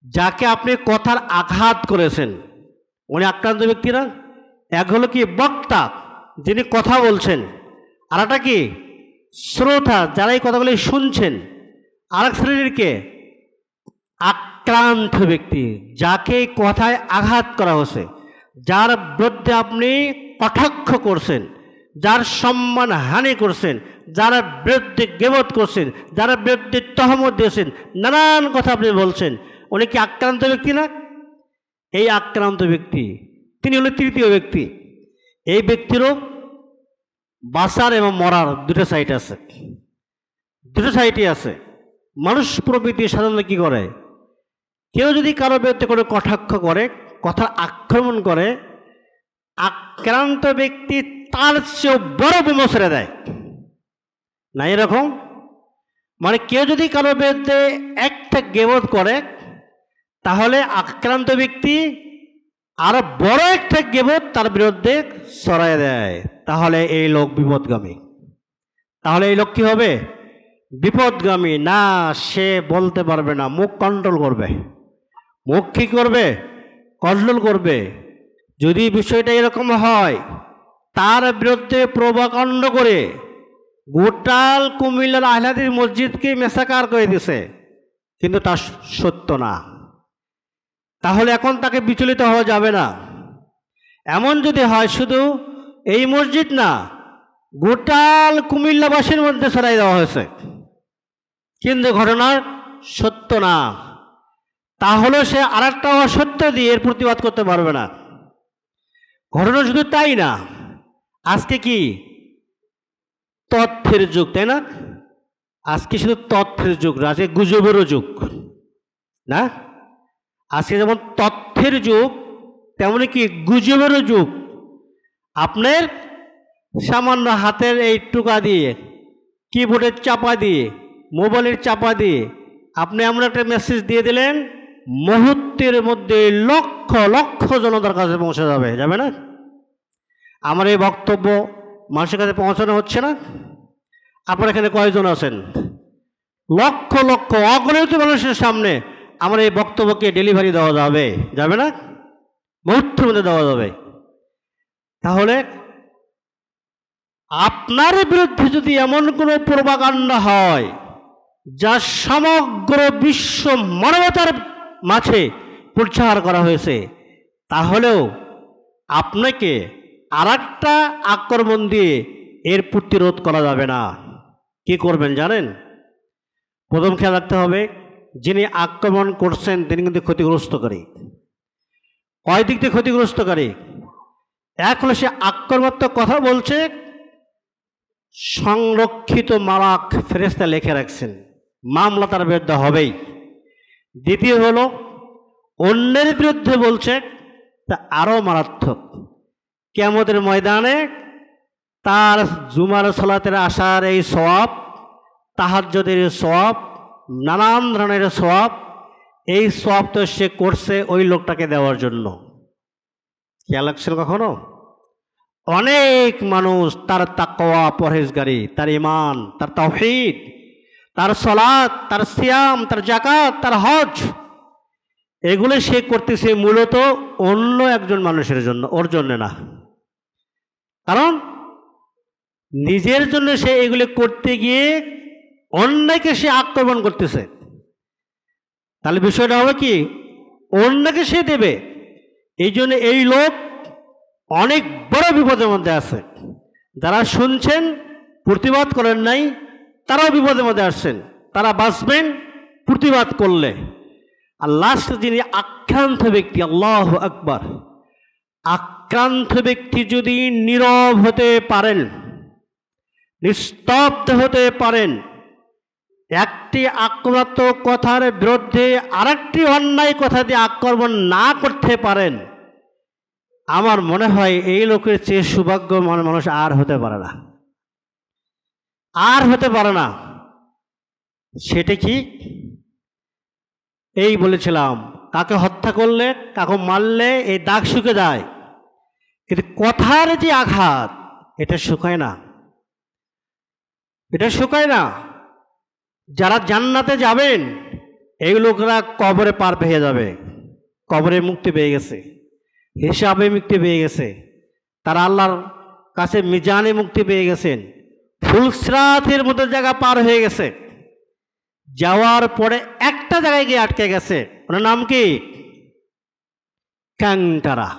যাকে আপনি কথার আঘাত করেছেন, উনি আক্রান্ত ব্যক্তি না? এক হলো কি বক্তা, যিনি কথা বলছেন, আর একটা কি শ্রোতা, যারা এই কথাগুলি শুনছেন। আর এক শ্রেণীর কে আক্রান্ত ব্যক্তি, যাকে কথায় আঘাত করা হয়েছে, যার বিরুদ্ধে আপনি কটাক্ষ করছেন, যার সম্মান হানি করছেন, যারা বিরুদ্ধে গেবত করছেন, যারা বিরুদ্ধে তহমত দিয়েছেন, নানান কথা আপনি বলছেন, উনি কি আক্রান্ত ব্যক্তি না? এই আক্রান্ত ব্যক্তি তিনি হলো তৃতীয় ব্যক্তি। এই ব্যক্তিরও বাঁচার এবং মরার দুটো সাইড আছে, দুটো সাইডই আছে। মানুষ প্রবৃত্তি সাধারণত কী করে, কেউ যদি কারো বিরুদ্ধে কোনো কটাক্ষ করে, কথার আক্রমণ করে, আক্রান্ত ব্যক্তি তার চেয়েও বড় বোমা ছেড়ে দেয় না, এরকম? মানে কেউ যদি কারো বিরুদ্ধে একটা গেবত করে তাহলে আক্রান্ত ব্যক্তি আরো বড় একটা গেবত তার বিরুদ্ধে ছড়াই দেয়, তাহলে এই লোক বিপদগামী। তাহলে এই লোক কি হবে? বিপদগামী না, সে বলতে পারবে না, মুখ কন্ট্রোল করবে। মুখ কি করবে? কন্ট্রোল করবে। যদি বিষয়টা এরকম হয়, তার বিরুদ্ধে প্রভাকাণ্ড করে গোটাল কুমিল্লার আহলাদিস মসজিদকে মেসাকার করে দিছে, কিন্তু তা সত্য না। তাহলে এখন তাকে বিচলিত হওয়া যাবে না। এমন যদি হয় শুধু এই মসজিদ না, গোটাল কুমিল্লাবাসীর মধ্যে ছড়াই দেওয়া হয়েছে, কিন্তু ঘটনা সত্য না, তাহলে সে আর একটা অসত্য দিয়ে এর প্রতিবাদ করতে পারবে না। ঘটনা শুধু তাই না, আজকে কি তথ্যের যুগ, তাই না? আজকে শুধু তথ্যের যুগ না, আজকে গুজবেরও যুগ না? আজকে যেমন তথ্যের যুগ, তেমনি কি গুজবেরও যুগ। আপনার সামান্য হাতের এই টুকা দিয়ে, কিবোর্ডের চাপা দিয়ে, মোবাইলের চাপা দিয়ে আপনি এমন একটা মেসেজ দিয়ে দিলেন, মুহূর্তের মধ্যে লক্ষ লক্ষ জনতার কাছে পৌঁছে যাবে, যাবে না? আমার এই বক্তব্য মানুষের কাছে পৌঁছানো হচ্ছে না? আপনার এখানে কয়জন আছেন? লক্ষ লক্ষ অগণিত মানুষের সামনে আমার এই বক্তব্যকে ডেলিভারি দেওয়া যাবে, যাবে না? মুহূর্তের মধ্যে দেওয়া যাবে। তাহলে আপনার বিরুদ্ধে যদি এমন কোনো প্রোপাগান্ডা হয় যা সমগ্র বিশ্ব মানবতার মাঝে প্রচার করা হয়েছে, তাহলেও আপনাকে আর একটা আক্রমণ দিয়ে এর প্রতিরোধ করা যাবে না। কি করবেন জানেন? প্রথম খেয়াল রাখতে হবে, যিনি আক্রমণ করছেন তিনি কিন্তু ক্ষতিগ্রস্তকারী। কয় দিক দিয়ে ক্ষতিগ্রস্তকারী? এক হলো সে আক্রমণাত্মক কথা বলছে, সংরক্ষিত মালাক ফেরেশতা লিখে রাখছেন, মামলা তার বিরুদ্ধে হবেই। দ্বিতীয় হলো অন্যের বিরুদ্ধে বলছে, তা আরও মারাত্মক। কিয়ামতের ময়দানে তার জুমার সালাতের আসার এই সওয়াব, তাহাজ্জুদের সওয়াব, নানান ধরনের সওয়াব, এই সওয়াব তো সে করছে ওই লোকটাকে দেওয়ার জন্য। খেয়াল রাখছেন কখনো? অনেক মানুষ তার তাকওয়া, পরহেজগারি, তার ঈমান, তার তাওহীদ, তার সালাত, তার সিয়াম, তার যাকাত, তার হজ, এগুলো সে করতেছে মূলত অন্য একজন মানুষের জন্য, ওর জন্য না। কারণ নিজের জন্য সে এগুলো করতে গিয়ে অন্যকে সে আক্রমণ করতেছে। তাহলে বিষয়টা হবে কি, অন্যকে সে দেবে। এই জন্য এই লোক অনেক বড় বিপদের মধ্যে আছে। যারা শুনছেন, প্রতিবাদ করেন নাই, তারাও বিপদের মধ্যে আসছেন। তারা বাঁচবেন প্রতিবাদ করলে। আর লাস্ট যিনি আক্রান্ত ব্যক্তি, আল্লাহু আকবার, আক্রান্ত ব্যক্তি যদি নীরব হতে পারেন, নিস্তব্ধ হতে পারেন, একটি আক্রান্ত কথার বিরুদ্ধে আরেকটি অন্যায় কথা দিয়ে আক্রমণ না করতে পারেন, আমার মনে হয় এই লোকের চেয়ে সৌভাগ্যবান মানুষ আর হতে পারে না, আর হতে পারে না। সেটা কি? এই বলেছিলাম, কাকে হত্যা করলে, কাকে মারলে এই দাগ শুকে যায়, কিন্তু কথার যে আঘাত, এটা শুকায় না, এটা শুকায় না। যারা জান্নাতে যাবেন এই লোকরা কবরে পার পেয়ে যাবে, কবরে মুক্তি পেয়ে গেছে, হিসাবে মুক্তি পেয়ে গেছে, তারা আল্লাহর কাছে মিজানে মুক্তি পেয়ে গেছেন, ফুলসরাতের মতো জায়গা পার হয়ে গেছে। যাওয়ার পরে একটা জায়গায় গিয়ে আটকে গেছে, ওনার নাম কি? কাঙ্কারা।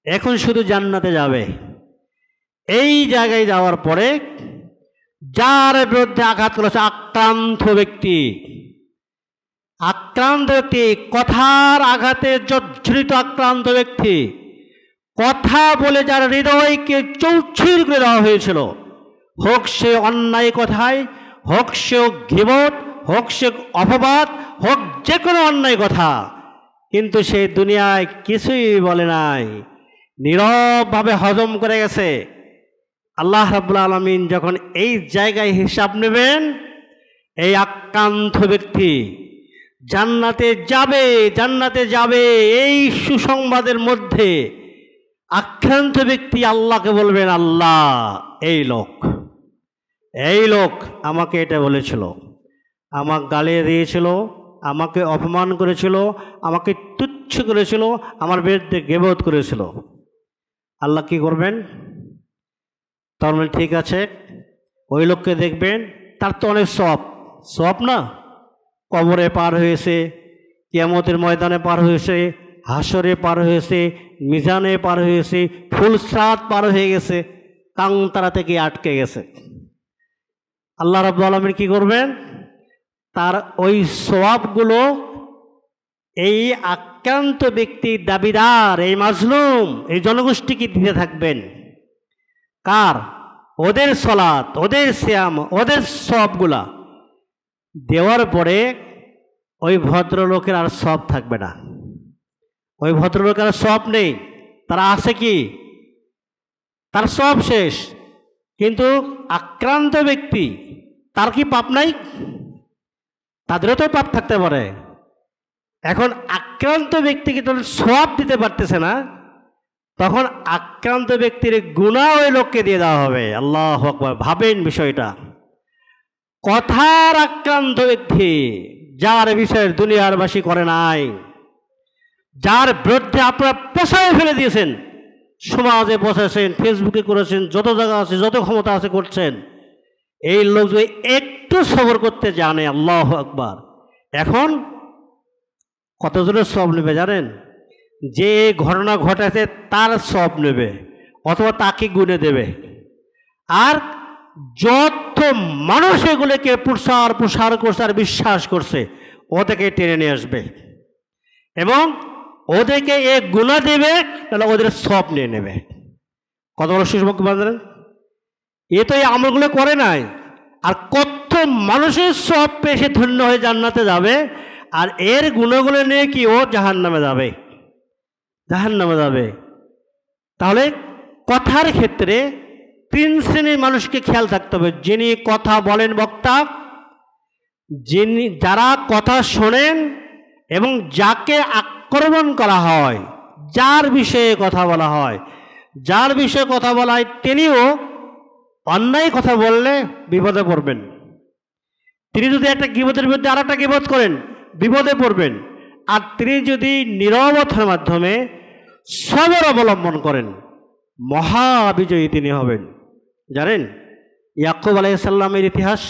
এখন শুধু জান্নাতে যাবে। এই জায়গায় যাওয়ার পরে যার বিরুদ্ধে আঘাত করেছে আক্রান্ত ব্যক্তি, আক্রান্ত ব্যক্তি, কথার আঘাতে জর্জরিত আক্রান্ত ব্যক্তি, কথা বলে যার হৃদয়কে চৌচির করে দেওয়া হয়েছিল, হোক সে অন্যায় কথায়, হোক সে গীবত, হোক সে অপবাদ, হোক যে কোনো অন্যায় কথা, কিন্তু সে দুনিয়ায় কিছুই বলে নাই, নীরবভাবে হজম করে গেছে। আল্লাহ রাব্বুল আলামিন যখন এই জায়গায় হিসাব নেবেন, এই আক্রান্ত ব্যক্তি জান্নাতে যাবে, জান্নাতে যাবে। এই সুসংবাদের মধ্যে আক্রান্ত ব্যক্তি আল্লাহকে বলবেন, আল্লাহ, এই লোক আমাকে এটা বলেছিল, আমাকে গালিয়ে দিয়েছিল, আমাকে অপমান করেছিল, আমাকে তুচ্ছ করেছিল, আমার বিরুদ্ধে গীবত করেছিল। আল্লাহ কি করবেন? তার ঠিক আছে, ওই লোককে দেখবেন, তার তো অনেক সওয়াব না, কবরে পার হয়েছে, কিয়ামতের ময়দানে পার হয়েছে, হাসরে পার হয়েছে, মিজানে পার হয়েছে, ফুলসরাত পার হয়ে গেছে, কাংতারা থেকে আটকে গেছে। আল্লাহ রাব্বুল আলামিন কি করবেন? তার ওই সওয়াবগুলো এই আক্রান্ত ব্যক্তির দাবিদার, এই মাজলুম, এই জনগোষ্ঠীকে দিতে থাকবেন। কার? ওদের সালাত, ওদের সিয়াম, ওদের সওয়াবগুলা দেওয়ার পরে ওই ভদ্রলোকের আর সওয়াব থাকবে না। ওই ভদ্রলোকের আর সওয়াব নেই। তারা আছে কি? তার সওয়াব শেষ। কিন্তু আক্রান্ত ব্যক্তি, তার কি পাপ নাই? তাদেরও তো পাপ থাকতে পারে। এখন আক্রান্ত ব্যক্তিকে যখন সওয়াব দিতে পারতেছে না, তখন আক্রান্ত ব্যক্তির গুনাহ ওই লোককে দিয়ে দেওয়া হবে। আল্লাহু আকবার। ভাবেন বিষয়টা। কথার আক্রান্ত ব্যক্তি, যার বিষয়ের দুনিয়ারবাসী করে নাই, যার বিরুদ্ধে আপনারা পেছায় ফেলে দিয়েছেন, সমাজে বসেছেন, ফেসবুকে করেছেন, যত জায়গা আছে, যত ক্ষমতা আছে করছেন, এই লোক যদি একটু সবর করতে জানে, আল্লাহু আকবার, এখন কতজনের সওয়াব নেবে জানেন? যে ঘটনা ঘটাছে তার সওয়াব নেবে, অথবা তাকে গুনে দেবে। আর যত মানুষ এগুলোকে প্রসার করছে আর বিশ্বাস করছে, ওদেরকে টেনে নিয়ে আসবে এবং ওদেরকে এ গুনাহ দেবে, তাহলে ওদের সওয়াব নিয়ে নেবে। কত বড় সুসংবাদ জানেন? এ তো এই আমলগুলো করে নাই, আর কত মানুষের সব পেয়ে সে ধন্য হয়ে জান্নাতে যাবে, আর এর গুণগুলো নিয়ে কি ও জাহান্নামে যাবে, জাহান্নামে যাবে। তাহলে কথার ক্ষেত্রে তিন শ্রেণীর মানুষকে খেয়াল থাকতে হবে। যিনি কথা বলেন বক্তা, যারা কথা শোনেন, এবং যাকে আক্রমণ করা হয়, যার বিষয়ে কথা বলা হয়, যার বিষয়ে কথা বলা হয় তিনিও অন্যায় কথা বললে বিপদে পড়বেন। তিনি যদি একটা গীবতের বিরুদ্ধে আর একটা গীবত করেন, বিপদে পড়বেন। আর তিনি যদি নীরবতার মাধ্যমে সবর অবলম্বন করেন, মহাবিজয়ী তিনি হবেন। জানেন ইয়াকুব আলাইহিসসালামের ইতিহাস?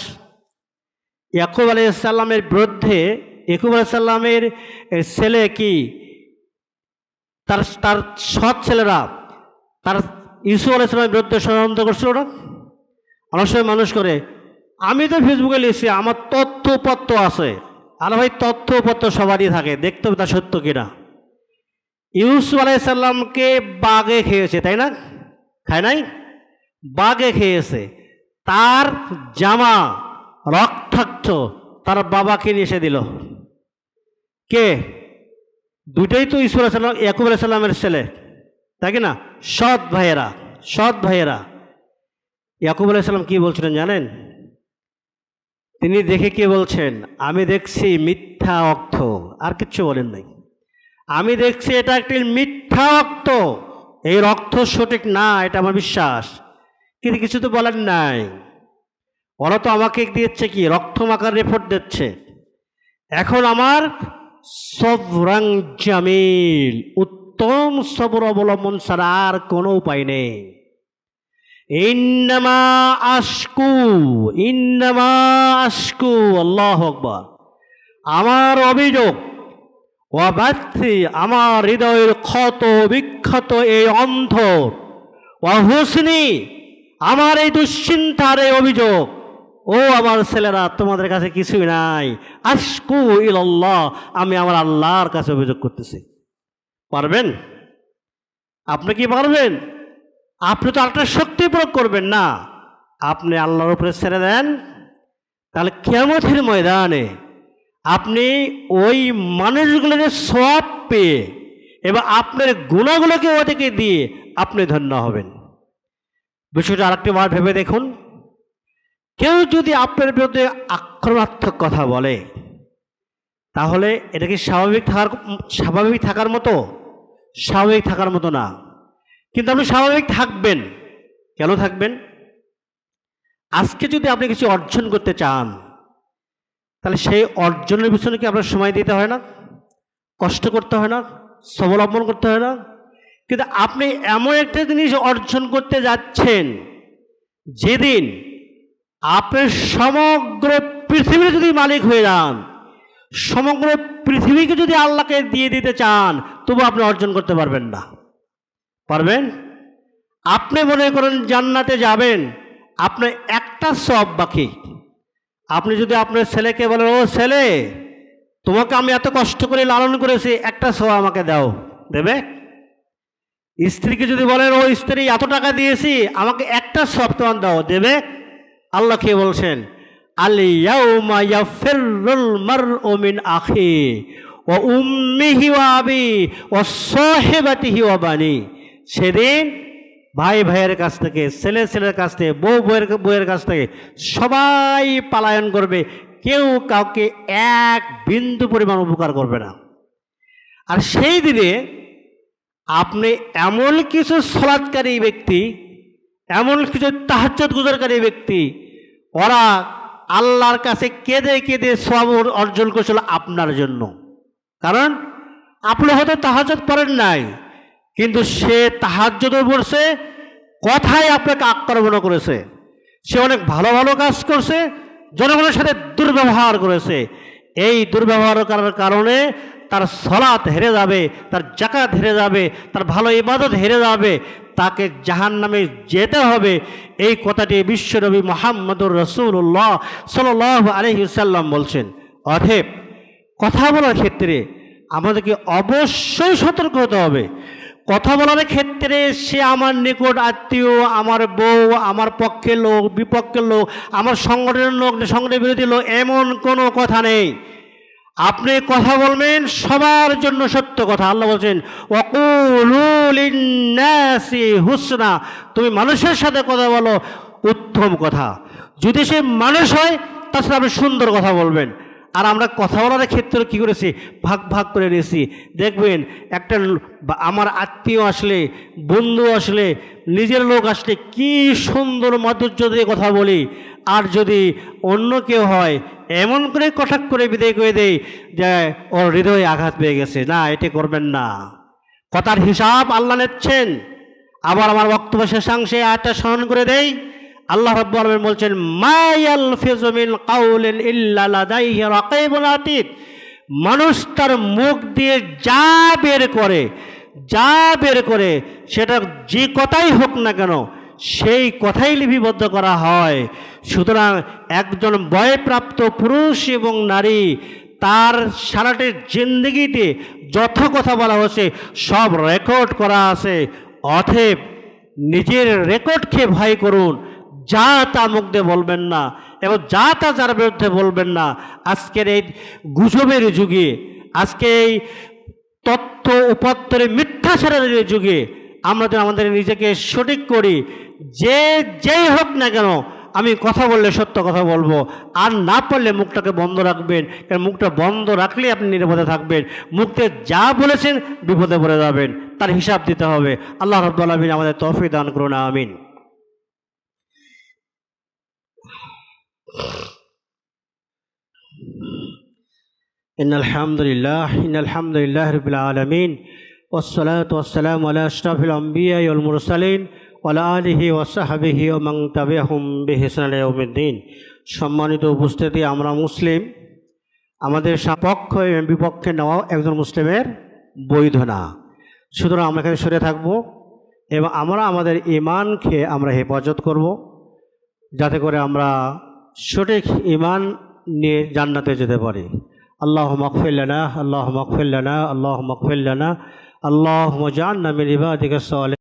ইয়াকুব আলাইহিসসালামের বিরুদ্ধে ইয়াকুব আলাইহিসসালামের ছেলে কি তার তার সৎ ছেলেরা তার ইউসুফ আলাইহিসসালামের বিরুদ্ধে ষড়যন্ত্র করছিল না? অনেক সময় মানুষ করে, আমি তো ফেসবুকে লিখছি, আমার তথ্যপত্র আছে। আর ভাই তথ্যপত্র সবারই থাকে, দেখতে হবে তা সত্য কিনা। ইউসুফ আলাইহিসসালামকে বাঘে খেয়েছে, তাই না? খায় নাই? বাঘে খেয়েছে। তার জামা রক্তাক্ত তার বাবাকে নিয়ে এসে দিল। কে? দুটোই তো ইউসুফ আলাইহিসসালাম ইয়াকুব আলাইহিসসালামের ছেলে, তাই কি না? সৎ ভাইয়েরা, সৎ ভাইয়েরা। ইয়াকুব আলাইহিসসালাম কি বলছিলেন জানেন? তিনি দেখে কি বলছেন? আমি দেখছি মিথ্যা অর্থ, আর কিচ্ছু বলেন নাই। আমি দেখছি এটা একটি মিথ্যা রক্ত, এই রক্ত সঠিক না, এটা আমার বিশ্বাস। কিন্তু কিছু তো বলেন নাই। ওরা তো আমাকে দিচ্ছে কি রক্ত মাখার রিপোর্ট দিচ্ছে। এখন আমার সবরাং জামিল, উত্তম সবর অবলম্বন ছাড়া আর কোনো উপায় নেই। ইন্নামা আশকু, ইন্নামা আশকু, আল্লাহু আকবার। আমার অভিযোগ, ওয়াবাথি, আমার হৃদয়ের ক্ষত বিক্ষত এই অন্ধর, ওয়াহুসনি, আমার এই দুশ্চিন্তার এই অভিযোগ, ও আমার ছেলেরা তোমাদের কাছে কিছুই নাই। আশকু ইলাল্লাহ, আমি আমার আল্লাহর কাছে অভিযোগ করতেছি। পারবেন? আপনি কি পারবেন? আপনি তো আরেকটা শক্তি প্রয়োগ করবেন না, আপনি আল্লাহর উপরে ছেড়ে দেন। তাহলে কিয়ামতের ময়দানে আপনি ওই মানুষগুলোকে সওয়াব পেয়ে এবং আপনার গুণাগুলোকে ওদেরকে দিয়ে আপনি ধন্য হবেন। বিষয়টা আরেকটি বার ভেবে দেখুন। কেউ যদি আপনার বিরুদ্ধে আক্রমণাত্মক কথা বলে, তাহলে এটা কি স্বাভাবিক থাকার মতো? স্বাভাবিক থাকার মতো না। কিন্তু আপনি স্বাভাবিক থাকবেন। কেন থাকবেন? আজকে যদি আপনি কিছু অর্জন করতে চান, তাহলে সেই অর্জনের পিছনে কি আপনার সময় দিতে হয় না? কষ্ট করতে হয় না? স্বাবলম্বন করতে হয় না? কিন্তু আপনি এমন একটা জিনিস অর্জন করতে যাচ্ছেন, যেদিন আপনার সমগ্র পৃথিবীর যদি মালিক হয়ে যান, সমগ্র পৃথিবীকে যদি আল্লাহকে দিয়ে দিতে চান, তবু আপনি অর্জন করতে পারবেন না। পারবেন? আপনি মনে করেন জান্নাতে যাবেন, আপনার একটা সওয়াব বাকি। আপনি যদি আপনার ছেলেকে বলেন, ও ছেলে, তোমাকে আমি এত কষ্ট করে লালন করেছি, একটা সওয়াব আমাকে দাও, দেবে? স্ত্রীকে যদি বলেন, ও স্ত্রী, এত টাকা দিয়েছি, আমাকে একটা সওয়াব তোমার দাও, দেবে? আল্লাহ কে বলছেন? আল ইয়াউমা ইয়াফিরুল মারউ মিন আখি ওয়া উম্মিহি ওয়া আবি ওয়া সাহিবাতিহি ওয়া বানি। সেদিন ভাই ভাইয়ের কাছ থেকে, ছেলে ছেলের কাছ থেকে, বউ বউয়ের কাছ থেকে সবাই পলায়ন করবে, কেউ কাউকে এক বিন্দু পরিমাণ উপকার করবে না। আর সেই দিনে আপনি এমন কিছু সালাতকারী ব্যক্তি, এমন কিছু তাহাজ্জুদ গুজারকারী ব্যক্তি, ওরা আল্লাহর কাছে কেঁদে কেঁদে সওয়াব অর্জন করেছিল আপনার জন্য। কারণ আপনি হয়তো তাহাজ্জুদ পড়েন নাই, কিন্তু সে তাহাজ্জুদও পড়ছে, কথায় আপনাকে আক্রমণ করেছে, সে অনেক ভালো ভালো কাজ করছে, জনগণের সাথে দুর্ব্যবহার করেছে। এই দুর্ব্যবহার করার কারণে তার সালাত হেরে যাবে, তার যাকাত হেরে যাবে, তার ভালো ইবাদত হেরে যাবে, তাকে জাহান্নামে যেতে হবে। এই কথাটি বিশ্বনবী মুহাম্মদুর রাসূলুল্লাহ সাল্লাল্লাহু আলাইহি ওয়াসাল্লাম বলছেন। অতএব কথা বলার ক্ষেত্রে আমাদেরকে অবশ্যই সতর্ক হতে হবে। কথা বলার ক্ষেত্রে সে আমার নিকট আত্মীয়, আমার বউ, আমার পক্ষের লোক, বিপক্ষের লোক, আমার সংগঠনের লোক, সংগঠনের বিরোধী লোক, এমন কোনো কথা নেই। আপনি কথা বলবেন সবার জন্য সত্য কথা। আল্লাহ বলছেন ওয়াকুলু লিন্নাসি হুসনা, তুমি মানুষের সাথে কথা বলো উত্তম কথা। যদি সে মানুষ হয় তাছাড়া আপনি সুন্দর কথা বলবেন। আর আমরা কথা বলার ক্ষেত্রে কী করেছি, ভাগ ভাগ করে নিয়েছি। দেখবেন একটা আমার আত্মীয় আসলে, বন্ধু আসলে, নিজের লোক আসলে কি সুন্দর মাধুর্য দিয়ে কথা বলি, আর যদি অন্য কেউ হয় এমন করে কটাক্ষ করে বিদায় করে দেয় যে ওর হৃদয়ে আঘাত পেয়ে গেছে। না, এটি করবেন না। কথার হিসাব আল্লাহ নিচ্ছেন। আবার আমার বক্তব্য শেষাংশে আয়াতটা স্মরণ করে দেই। আল্লাহ রাব্বুল আলামিন বলছেন মা ইয়ালফিযু মিন কাউলিন ইল্লা লাদাইহি রাকীবুন আতীদ। মানুষ তার মুখ দিয়ে যা বের করে সেটা যে কথাই হোক না কেন সেই কথাই লিপিবদ্ধ করা হয়। সুতরাং একজন বয়প্রাপ্ত পুরুষ এবং নারী তার সারাটি জিন্দগিতে যত কথা বলা হচ্ছে সব রেকর্ড করা আছে। অতএব নিজের রেকর্ডকে ভয় করুন, যা তা মুখ দিয়ে বলবেন না এবং যা তা যার বিরুদ্ধে বলবেন না। আজকের এই গুজবের যুগে, আজকে এই তথ্য উপাত্তরে মিথ্যাচারের যুগে আমরা যেন আমাদের নিজেকে সঠিক করি। যেই হোক না কেন আমি কথা বললে সত্য কথা বলবো, আর না পারলে মুখটাকে বন্ধ রাখবেন। কারণ মুখটা বন্ধ রাখলে আপনি নিরাপদে থাকবেন। মুখতে যা বলেছেন বিপদে পড়ে যাবেন, তার হিসাব দিতে হবে। আল্লাহ রাব্বুল আলামিন আমাদের তৌফিক দান করুন, আমিন। ইন্নাল হামদুলিল্লাহ রাব্বিল আলামিন ওয়াসসালাতু ওয়াসসালামু আলা আশরাফিল আমবিয়া ওয়াল মুরসালিন ওয়া আলা আলিহি ওয়া সাহবিহি ওয়া মান তাবিআহুম বিইহসান ইলা ইয়াউমিদ্দিন। সম্মানিত উপস্থিতি, আমরা মুসলিম, আমাদের পক্ষ এবং বিপক্ষে নেওয়া একজন মুসলিমের বৈধ না। সুতরাং আমরা এখানে সরে থাকবো এবং আমরা আমাদের ঈমানকে আমরা হেফাজত করব, যাতে করে আমরা সঠিক ঈমান নিয়ে জান্নাতে যেতে পারি। আল্লাহুম্মা ইগফির লানা, আল্লাহুম্মা ইগফির লানা, আল্লাহুম্মা ইগফির লানা, আল্লাহুম্মা জাআলনা মিন ইবাদিকাস সালিহিন।